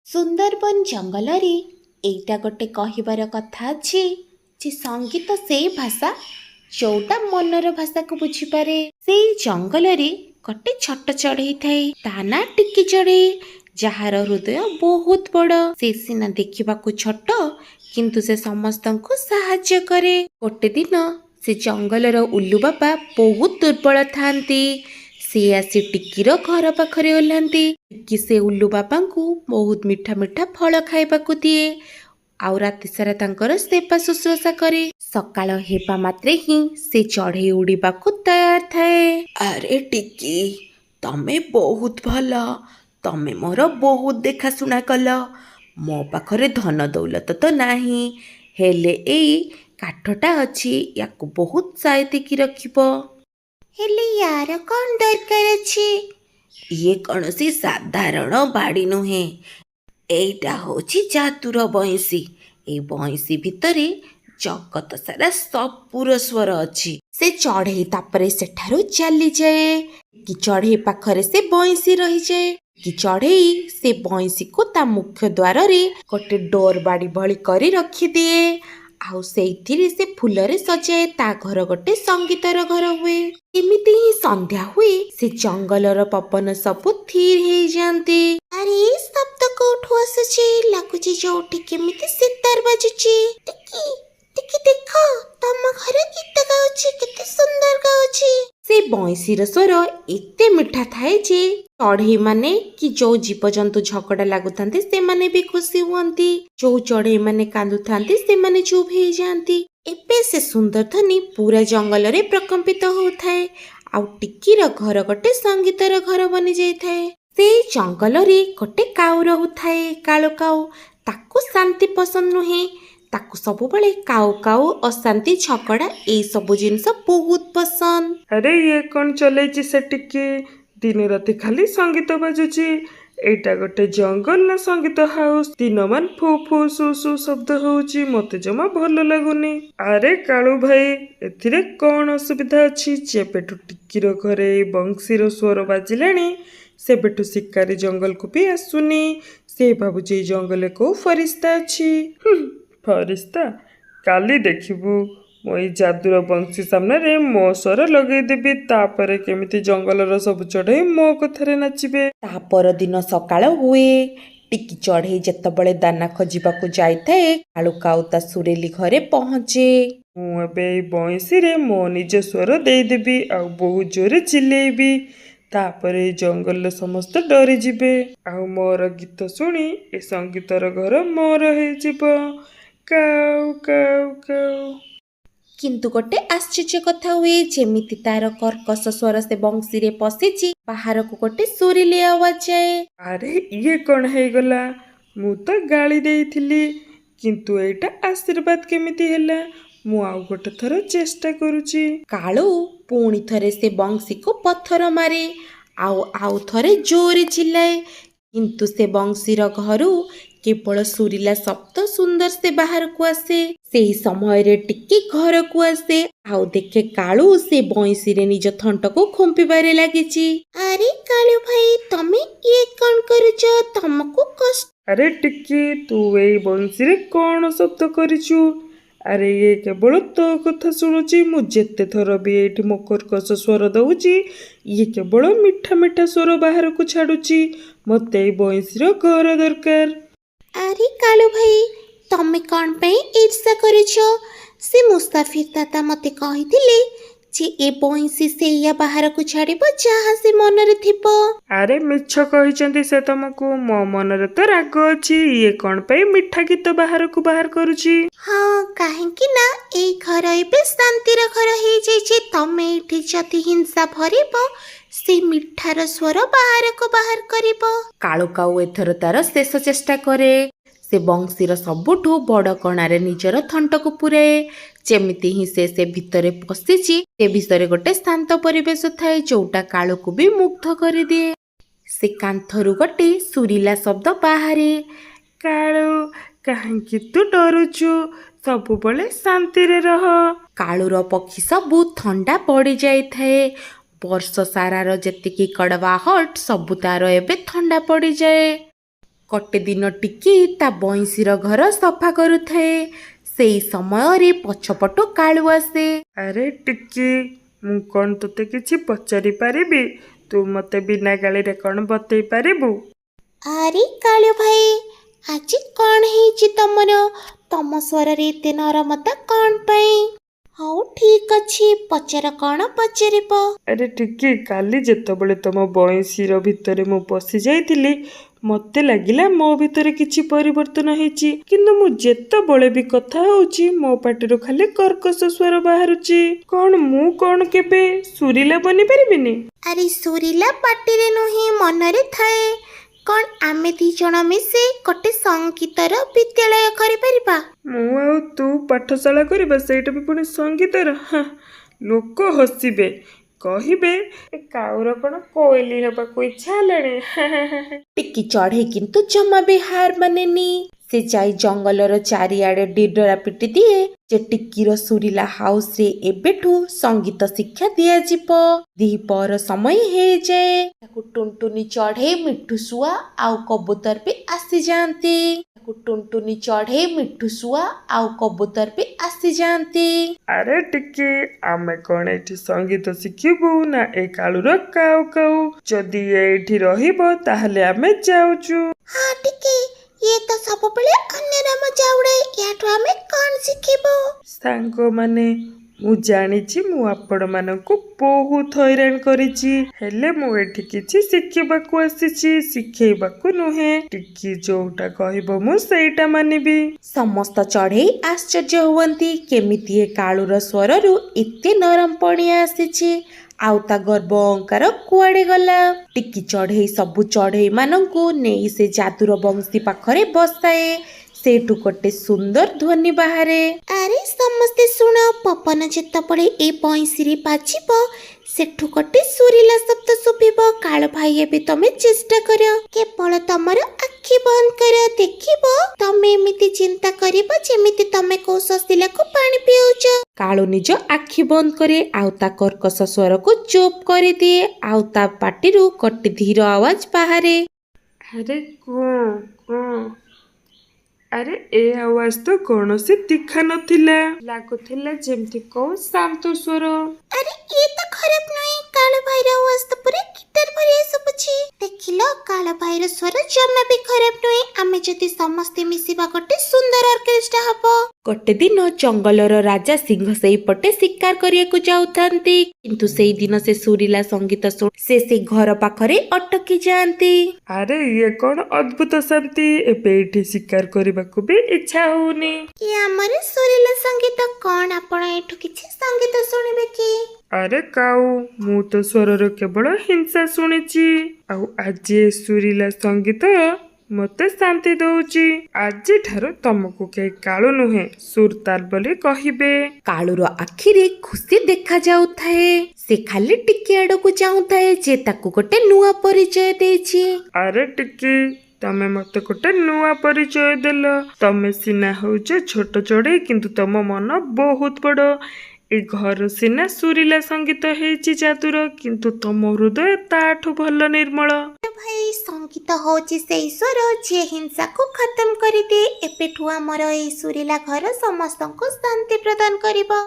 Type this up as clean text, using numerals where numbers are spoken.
ସୁନ୍ଦରବନ ଜଙ୍ଗଲରେ ଏଇଟା ଗୋଟେ କହିବାର କଥା ଅଛି ଯେ ସଙ୍ଗୀତ ସେଇ ଭାଷା ଯୋଉଟା ମନର ଭାଷାକୁ ବୁଝିପାରେ। ସେଇ ଜଙ୍ଗଲରେ ଗୋଟେ ଛୋଟ ଚଢ଼େଇ ଥାଏ, ତା ନାଁ ଟିକି ଚଢ଼େଇ, ଯାହାର ହୃଦୟ ବହୁତ ବଡ଼। ସେ ସିନା ଦେଖିବାକୁ ଛୋଟ, କିନ୍ତୁ ସେ ସମସ୍ତଙ୍କୁ ସାହାଯ୍ୟ କରେ। ଗୋଟେ ଦିନ ସେ ଜଙ୍ଗଲର ଉଲ୍ଲୁ ବାବା ବହୁତ ଦୁର୍ବଳ ଥାନ୍ତି। ସେ ଆସି ଟିକିର ଘର ପାଖରେ ଓହ୍ଲାନ୍ତି। ଟିକି ସେ ଉଲ୍ଲୁ ବାବାଙ୍କୁ ବହୁତ ମିଠା ମିଠା ଫଳ ଖାଇବାକୁ ଦିଏ, ଆଉ ରାତି ସାରା ତାଙ୍କର ସେବା ଶୁଶ୍ରୂଷା କରେ। ସକାଳ ହେବା ମାତ୍ରେ ହିଁ ସେ ଚଢ଼େଇ ଉଡ଼ିବାକୁ ତୟାର ଥାଏ। ଆରେ ଟିକି, ତମେ ବହୁତ ଭଲ। ତମେ ମୋର ବହୁତ ଦେଖାଶୁଣା କଲ। ମୋ ପାଖରେ ଧନ ଦୌଲତ ତ ନାହିଁ, ହେଲେ ଏଇ କାଠଟା ଅଛି, ୟାକୁ ବହୁତ ସାଇତିକି ରଖିବ। ହେଲେ ୟାର କ'ଣ ଦରକାର ଅଛି? ଇଏ କୌଣସି ସାଧାରଣ ବାଡ଼ି ନୁହେଁ, ଏଇଟା ହେଉଛି ଯାଦୁର ବଇଁଶୀ। ଏଇ ବଇଁଶୀ ଭିତରେ ଜଗତ ସାରା ସବୁର ସ୍ୱର ଅଛି। ସେ ଚଢ଼େଇ ତାପରେ ସେଠାରୁ ଚାଲିଯାଏ। କି ଚଢ଼େଇ ପାଖରେ ସେ ବଇଁଶୀ ରହିଯାଏ। କି ଚଢ଼େଇ ସେ ବଇଁଶୀକୁ ତା ମୁଖ୍ୟ ଦ୍ୱାରରେ ଗୋଟେ ଡୋର ବାଡ଼ି ଭଳି କରି ରଖିଦିଏ, ଆଉ ସେଇଥିରେ ସେ ଫୁଲରେ ସଜାଏ। ତା ଘର ଗୋଟେ ସଙ୍ଗୀତର ଘର ହୁଏ। ଏମିତି ହିଁ ସନ୍ଧ୍ୟା ହୁଏ, ସେ ଜଙ୍ଗଲର ପବନ ସବୁ ଥିର ହେଇଯାଆନ୍ତି। ଆରେ ଏଇ ଶବ୍ଦ କୋଉଠୁ ଆସୁଛି? ଲାଗୁଛି ଯୋଉଠି କେମିତି ସିତାର ବାଜୁଛି। ଟିକି ଟିକି ଦେଖ, ତମ ଘର ଗୀତ ଗାଉଛି, କେତେ ସୁନ୍ଦର ଗାଉଛି। ସେ ବଇଁଶୀର ସ୍ୱର ଏତେ ମିଠା ଥାଏ ଯେ ଚଢ଼େଇ ମାନେ କି ଯୋଉ ଜୀବଜନ୍ତୁ ଝଗଡ଼ା ଲାଗୁଥାନ୍ତି ସେମାନେ ବି ଖୁସି ହୁଅନ୍ତି। ଯୋଉ ଚଢ଼େଇ ମାନେ କାନ୍ଦୁଥାନ୍ତି ସେମାନେ ଚୁପ୍ ହେଇଯାଆନ୍ତି। ଏବେ ସେ ସୁନ୍ଦର ଧ୍ୱନି ପୁରା ଜଙ୍ଗଲରେ ପ୍ରକମ୍ପିତ ହଉଥାଏ, ଆଉ ଟିକିର ଘର ଗୋଟେ ସଙ୍ଗୀତର ଘର ବନି ଯାଇଥାଏ। ସେଇ ଜଙ୍ଗଲରେ ଗୋଟେ କାଉ ରହୁଥାଏ, କାଳୁ କାଉ। ତାକୁ ଶାନ୍ତି ପସନ୍ଦ ନୁହେଁ, ତାକୁ ସବୁବେଳେ କାଉ କାଉ, ଅଶାନ୍ତି, ଝଗଡ଼ା ଏଇ ସବୁ ଜିନିଷ ବହୁତ ପସନ୍ଦ। ଆରେ ଇଏ କ'ଣ ଚଲେଇଛି ସେ ଟିକେ? ଦିନ ରାତି ଖାଲି ସଙ୍ଗୀତ ବାଜୁଛି। ଏଇଟା ଗୋଟେ ଜଙ୍ଗଲ ନା ସଙ୍ଗୀତ ହାଉସ୍? ଦିନମାନ ଫୁ ଫୁ ସୁ ସୁ ଶବ୍ଦ ହଉଛି, ମତେ ଜମା ଭଲ ଲାଗୁନି। ଆରେ କାଳୁ ଭାଇ, ଏଥିରେ କ'ଣ ଅସୁବିଧା ଅଛି? ଯେବେଠୁ ଟିକିର ଘରେ ଏଇ ବଂଶୀର ସ୍ୱର ବାଜିଲାଣି, ସେବେଠୁ ଶିକାରୀ ଜଙ୍ଗଲକୁ ବି ଆସୁନି। ସେ ଭାବୁଛି ଏଇ ଜଙ୍ଗଲରେ କୋଉ ଫରିସ୍ତା ଅଛି। ଫରିସ୍ତା? କାଲି ଦେଖିବୁ, ମୁଁ ଏଇ ଯାଦୁର ବଂଶୀ ସାମ୍ନାରେ ମୋ ସ୍ୱର ଲଗେଇଦେବି, ତାପରେ କେମିତି ଜଙ୍ଗଲର ସବୁ ଚଢ଼େଇ ମୋ କଥାରେ ନାଚିବେ। ତା ପରଦିନ ସକାଳ ହୁଏ। ଟିକି ଚଢ଼େଇ ଯେତେବେଳେ ଦାନା ଖୋଜିବାକୁ ଯାଇଥାଏ, କାଳୁ କାଉ ତା ସୁରେଲି ଘରେ ପହଞ୍ଚେ। ମୁଁ ଏବେ ଏଇ ବଇଁଶୀରେ ମୋ ନିଜ ସ୍ୱର ଦେଇଦେବି, ଆଉ ବହୁତ ଜୋରେ ଚିଲେଇବି। ତାପରେ ଏଇ ଜଙ୍ଗଲର ସମସ୍ତେ ଡରିଯିବେ, ଆଉ ମୋର ଗୀତ ଶୁଣି ଏ ସଙ୍ଗୀତର ଘର ମୋର ହେଇଯିବ। କାଉ କାଉ କାଉ। କିନ୍ତୁ ଗୋଟେ ଆଶ୍ଚର୍ଯ୍ୟ କଥା ହୁଏ। ଯେମିତି ତାର କର୍କଶ ସ୍ୱର ସେ ବଂଶୀରେ ପଶିଛି, ବାହାରକୁ ଗୋଟେ ସୁରିଲି ଆୱାଜ ଯାଏ। ଆରେ ଇଏ କ'ଣ ହେଇଗଲା? ମୁଁ ତ ଗାଳି ଦେଇଥିଲି, କିନ୍ତୁ ଏଇଟା ଆଶୀର୍ବାଦ କେମିତି ହେଲା? ମୁଁ ଆଉ ଗୋଟେ ଥର ଚେଷ୍ଟା କରୁଛି। କାଳୁ ପୁଣି ଥରେ ସେ ବଂଶୀକୁ ପଥର ମାରେ, ଆଉ ଥରେ ଜୋରେ ଚିଲ୍ଲାଏ, କିନ୍ତୁ ସେ ବଂଶୀର ଘରୁ କେବଳ ସୁରିଲା ଶବ୍ଦ ସୁନ୍ଦର ସେ ବାହାରକୁ ଆସେ। ସେହି ସମୟରେ ଟିକି ଘରକୁ ଆସେ, ଆଉ ଦେଖେ କାଳୁ ସେ ବଇଁଶୀରେ ନିଜ ଥଣ୍ଟକୁ ଖୁମ୍ପିବାରେ ଲାଗିଛି। ଆରେ କାଳୁ ଭାଇ, ତମେ ଇଏ କ'ଣ କରୁଛ? ତମକୁ କଷ୍ଟ? ଆରେ ଟିକି, ତୁ ଏଇ ବଂଶୀରେ କ'ଣ ଶବ୍ଦ କରିଛୁ? ଆରେ ଇଏ କେବଳ ତୋ କଥା ଶୁଣୁଛି। ମୁଁ ଯେତେ ଥର ବି ଏଇଠି ମୋ କର୍କଶ ସ୍ୱର ଦଉଛି, ଇଏ କେବଳ ମିଠା ମିଠା ସ୍ୱର ବାହାରକୁ ଛାଡୁଛି। ମତେ ଏଇ ବଇଁଶୀର ଘର ଦରକାର। ଆରେ କାଳୁ ଭାଇ, ତମେ କ'ଣ ପାଇଁ ଈର୍ଷା କରୁଛ? ସେ ମୁସାଫିର ଦାଦା ମତେ କହିଥିଲେ ଯେ ଏ ବଇଁଶୀ ସେଇଆ ବାହାରକୁ ଛାଡ଼ିବ ଯାହା ସେ ମନରେ ଥିବ। ଆରେ ମିଛ କହିଛନ୍ତି ସେ ତମକୁ। ମୋ ମନରେ ତ ରାଗ ଅଛି। ଇଏ କ'ଣ ପାଇଁ ମିଠା ଗୀତ ବାହାରକୁ ବାହାର କରୁଛି? ହଁ, କାହିଁକି ନା ଏଇ ଘର ଏବେ ଶାନ୍ତିର ଘର ହେଇଯାଇଛି। ତମେ ଏଇଠି ଯଦି ହିଂସା ଭରିବ, ସେ ମିଠାର ସ୍ୱର ବାହାରକୁ ବାହାର କରିବ। କାଳୁ କାଉ ଏଥର ତାର ଶେଷ ଚେଷ୍ଟା କରେ। ସେ ବଂଶୀର ସବୁଠୁ ବଡ଼ କଣାରେ ନିଜର ଥଣ୍ଟକୁ ପୁରାଏ। ଯେମିତି ହିଁ ସେ ଭିତରେ ପଶିଛି, ସେ ଭିତରେ ଗୋଟେ ଶାନ୍ତ ପରିବେଶ ଥାଏ, ଯୋଉଟା କାଳୁକୁ ବି ମୁଗ୍ଧ କରିଦିଏ। ସେ କାନ୍ଥରୁ ଗୋଟେ ସୁରିଲା ଶବ୍ଦ ବାହାରେ। କାଳୁ, କାହିଁକି ତୁ ଡରୁଛୁ? ସବୁବେଳେ ଶାନ୍ତିରେ ରହ। କାଳୁର ପକ୍ଷୀ ସବୁ ଥଣ୍ଡା ପଡ଼ିଯାଇଥାଏ। ବର୍ଷ ସାରାର ଯେତିକି କଡ଼ବାହଟ ସବୁ ତାର ଏବେ ଥଣ୍ଡା ପଡ଼ିଯାଏ। ଗୋଟେ ଦିନ ଟିକି ତା ବଇଁଶୀର ଘର ସଫା କରୁଥାଏ। ସେଇ ସମୟରେ ପଛପଟୁ କାଳୁ ଆସେ। ଆରେ ଟିକି, ମୁଁ କ'ଣ ତୋତେ କିଛି ପଚାରି ପାରିବି? ତୁ ମତେ ବିନା ଗାଳିରେ କ'ଣ ବତେଇ ପାରିବୁ? ଆରେ କାଳୁ ଭାଇ, ଆଜି କ'ଣ ହେଇଛି ତମର? ତମ ସ୍ୱରରେ ଏତେ ନରମତା କ'ଣ ପାଇଁ? ହଉ ଠିକ୍ ଅଛି, ପଚାର କ'ଣ ପଚାରିବ। ଆରେ ଟିକି, କାଲି ଯେତେବେଳେ ତମ ବଇଁଶୀର ଭିତରେ ମୁଁ ପଶି ଯାଇଥିଲି, ମତେ ଲାଗିଲା ମୋ ଭିତରେ କିଛି ପରିବର୍ତ୍ତନ ହେଇଛି। କିନ୍ତୁ ମୁଁ ଯେତେବେଳେ ବି କଥା ହଉଛି ମୋ ପାଟିରୁ ଖାଲି କର୍କଶ ସ୍ୱର ବାହାରୁଛି। କ'ଣ ମୁଁ କ'ଣ କେବେ ସୁରିଲା ବନିପାରିବିନି? ଆରେ ସୁରିଲା ପାଟିରେ ନୁହେଁ, ମନରେ ଥାଏ। କ'ଣ ଆମେ ଦି ଜଣ ମିଶି ଗୋଟେ ସଙ୍ଗୀତର ବିଦ୍ୟାଳୟ କରିପାରିବା? ମୁଁ ଆଉ ତୁ ପାଠଶାଳା କରିବା, ସେଇଟା ବି ପୁଣି ସଙ୍ଗୀତର? ଲୋକ ହସିବେ, କହିବେ ଏ କାଉର କ'ଣ କୋଇଲି ହେବାକୁ ଇଚ୍ଛା ହେଲାଣି। ଟିକି ଚଢ଼େଇ କିନ୍ତୁ ଜମା ବି ହାର ମାନେନି। ସେ ଯାଇ ଜଙ୍ଗଲର ଚାରିଆଡେ ଡିଡରା ପିଟି ଦିଏ ଯେ ଟିକିର ସୁରିଲା ହାଉସରେ ଏବେଠୁ ସଙ୍ଗୀତ ଶିକ୍ଷା ଦିଆଯିବ। ଦିପହର ସମୟ ହେଇଯାଏ। ତାକୁ ଟୁନଟୁନି ଚଢ଼େଇ, ମିଠୁ ଶୁଆ ଆଉ କବୁତର ବି ଆସିଯାଆନ୍ତି। ଆରେ ଟିକି, ଆମେ କ'ଣ ଏଠି ସଙ୍ଗୀତ ଶିଖିବୁ ନା ଏ କାଳୁର କାଉ କାଉ? ଯଦି ଏଇଠି ରହିବ ତାହେଲେ ଆମେ ଯାଉଛୁ। ହଁ ଟିକି, ଇଏ ତ ସବୁବେଳେ ଅନ୍ୟ ନାମ ଯାଉଡ଼ାଏ, ୟାଠୁ ଆମେ କ'ଣ ଶିଖିବୁ? ସାଙ୍ଗମାନେ, ମୁଁ ଜାଣିଛି ମୁଁ ଆପଣମାନଙ୍କୁ ବହୁତ ହଇରାଣ କରିଛି, ହେଲେ ମୁଁ ଏଠି କିଛି ଶିଖିବାକୁ ଆସିଛି, ଶିଖେଇବାକୁ ନୁହେଁ। ଟିକି ଯୋଉଟା କହିବ ମୁଁ ସେଇଟା ମାନିବି। ସମସ୍ତ ଚଢ଼େଇ ଆଶ୍ଚର୍ଯ୍ୟ ହୁଅନ୍ତି, କେମିତି ଏ କାଳୁର ସ୍ୱରରୁ ଏତେ ନରମ ପଣିଆ ଆସିଛି, ଆଉ ତା ଗର୍ବ ଅହଙ୍କାର କୁଆଡ଼େ ଗଲା। ଟିକି ଚଢ଼େଇ ସବୁ ଚଢ଼େଇ ମାନଙ୍କୁ ନେଇ ସେ ଯାଦୁର ବଂଶୀ ପାଖରେ ବସାଏ। ସେଇଠୁ ଗୋଟେ ସୁନ୍ଦର ଧ୍ୱନି ବାହାରେ। ଆରେ ସମସ୍ତେ ଶୁଣ, ପବନ ଯେତେବେଳେ ଏ ବଇଁଶୀରେ ବାଜିବ, ସେଠୁ ଗୋଟେ ସୁରିଲା ଶବ୍ଦ ଶୁଭିବ। କାଳୁ ଭାଇ, ଏବେ ତମେ ଚେଷ୍ଟା କର, କେବଳ ତମର ଆଖି ବନ୍ଦ କର, ଦେଖିବ ତମେ ଏମିତି ଚିନ୍ତା କରିବ ଯେମିତି ତମେ କୋଉ ଶଶିଲାକୁ ପାଣି ପିଉଛ। କାଳୁ ନିଜ ଆଖି ବନ୍ଦ କରେ, ଆଉ ତା କର୍କଶ ସ୍ୱରକୁ ଚୁପ୍ କରିଦିଏ, ଆଉ ତା ପାଟିରୁ ଗୋଟେ ଧୀର ଆୱାଜ ବାହାରେ। ଆରେ ଆରେ ଏ ଆୱାଜ ତ କୌଣସି ତୀଖା ନଥିଲା, ଲାଗୁଥିଲା ଯେମିତି କୋଉ ଶାନ୍ତ ସ୍ୱର। ଆରେ ଇଏ ତ ଖରାପ ନୁହେଁ, କାଳୁ ଭାଇର ଆୱାଜ ତ ପୁରା ଗିଟାର ଭଳିଆ ଶୁଭୁଛି। ଦେଖିଲ, କାଳୁ ଭାଇର ସ୍ୱର ଜମା ବି ଖରାପ ନୁହେଁ। ଆମେ ଯଦି ସମସ୍ତେ ମିଶିବା, ଗୋଟେ ସୁନ୍ଦର ଅର୍କେଷ୍ଟ୍ରା ହବ। ଗୋଟେ ଦିନ ଜଙ୍ଗଲର ରାଜା ସିଂହ ସେଇପଟେ ଶିକାର କରିବାକୁ ଯାଉଥାନ୍ତି, କିନ୍ତୁ ସେଇଦିନ ସେ ସୁରିଲା ସଙ୍ଗୀତ ଶୁଣି ସେ ଘର ପାଖରେ ଅଟକି ଯାଆନ୍ତି। ଆରେ ଇଏ କ'ଣ ଅଦ୍ଭୁତ ଶାନ୍ତି, ଏବେ ଏଇଠି ଶିକାର କରିବାକୁ ବି ଇଚ୍ଛା ହଉନି। ଇଏ ଆମର ସୁରିଲା ସଙ୍ଗୀତ, କ'ଣ ଆପଣ ଏଠୁ କିଛି ସଙ୍ଗୀତ ଶୁଣିବେ କି? ଆରେ କାଉ, ମୁଁ ତ ସ୍ୱରର କେବଳ ହିଂସା ଶୁଣିଛି, ଆଉ ଆଜି ଏ ସୁରିଲା ସଙ୍ଗୀତ ମତେ ଶାନ୍ତି ଦଉଛି। ଆଜିଠାରୁ ତମକୁ କେହି କାଳୁ ନୁହେଁ, ସୁରତାଲ ବୋଲି କହିବେ। କାଳୁର ଆଖିରେ ଖୁସି ଦେଖା ଯାଉଥାଏ। ସେ ଖାଲି ଟିକେ ଆଡକୁ ଚାହୁଁଥାଏ ଯେ ତାକୁ ଗୋଟେ ନୂଆ ପରିଚୟ ଦେଇଛି। ଆରେ ଟିକି, ତମେ ମତେ ଗୋଟେ ନୂଆ ପରିଚୟ ଦେଲ। ତମେ ସିନା ହଉଛ ଛୋଟ ଚଢ଼େଇ, କିନ୍ତୁ ତମ ମନ ବହୁତ ବଡ଼। ଏ ଘର ସିନା ସୁରିଲା ସଙ୍ଗୀତ ହେଇଛି ଯାଦୁର, କିନ୍ତୁ ତମ ହୃଦୟ ତାଠୁ ଭଲ ନିର୍ମଳ। ଭାଇ, ସଙ୍ଗୀତ ହଉଛି ସେଇ ସ୍ୱର ଯିଏ ହିଂସାକୁ ଖତମ କରିଦିଏ। ଏବେଠୁ ଆମର ଏଇ ସୁରିଲା ଘର ସମସ୍ତଙ୍କୁ ଶାନ୍ତି ପ୍ରଦାନ କରିବ।